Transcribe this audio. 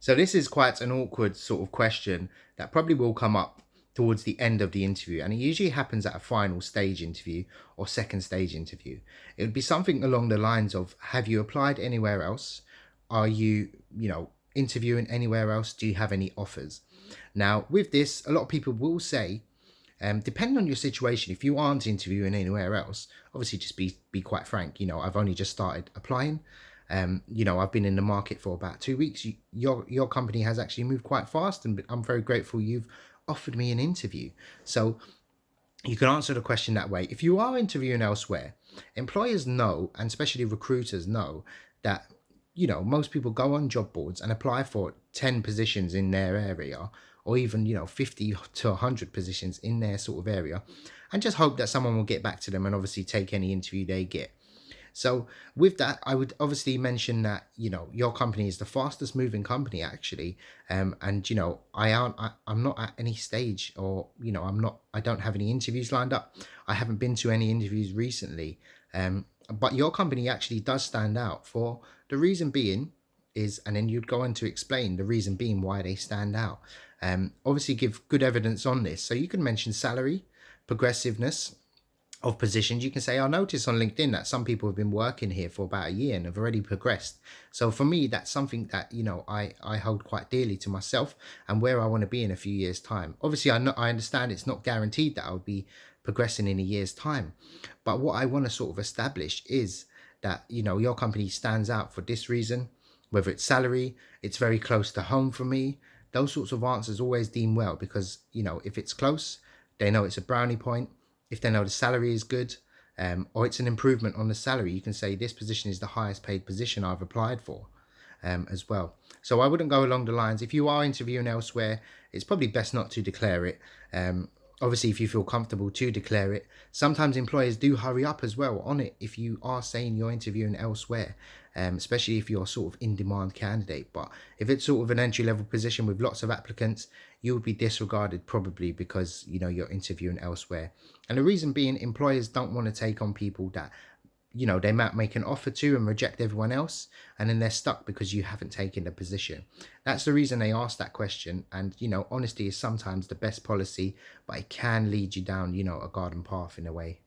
So this is quite an awkward sort of question that probably will come up towards the end of the interview, and it usually happens at a final stage interview or second stage interview. It would be something along the lines of, have you applied anywhere else? Are you, interviewing anywhere else? Do you have any offers? Now, with this, a lot of people will say, depending on your situation, if you aren't interviewing anywhere else, obviously just be quite frank. I've only just started applying. I've been in the market for about 2 weeks. Your company has actually moved quite fast, and I'm very grateful you've offered me an interview. So you can answer the question that way. If you are interviewing elsewhere, employers know, and especially recruiters know, that most people go on job boards and apply for 10 positions in their area, or even 50 to 100 positions in their sort of area, and just hope that someone will get back to them and obviously take any interview they get. So with that, I would obviously mention that your company is the fastest moving company actually, and I'm not at any stage, or I don't have any interviews lined up. I haven't been to any interviews recently, but your company actually does stand out. For the reason being is, and then you'd go on to explain the reason being why they stand out. Obviously, give good evidence on this. So you can mention salary, progressiveness of positions. You can say, I notice on LinkedIn that some people have been working here for about a year and have already progressed. So for me, that's something that I hold quite dearly to myself, and where I want to be in a few years' time. Obviously, I understand it's not guaranteed that I'll be progressing in a year's time, but what I want to sort of establish is that your company stands out for this reason. Whether it's salary, it's very close to home for me. Those sorts of answers always deem well, because if it's close, they know it's a brownie point. If they know the salary is good, or it's an improvement on the salary, you can say this position is the highest paid position I've applied for, as well. So I wouldn't go along the lines, if you are interviewing elsewhere, it's probably best not to declare it. Obviously, if you feel comfortable to declare it, sometimes employers do hurry up as well on it if you are saying you're interviewing elsewhere, especially if you're sort of in demand candidate. But if it's sort of an entry level position with lots of applicants, you would be disregarded probably because you're interviewing elsewhere. And the reason being, employers don't want to take on people that they might make an offer to and reject everyone else, and then they're stuck because you haven't taken the position. That's the reason they ask that question. And honesty is sometimes the best policy, but it can lead you down a garden path in a way.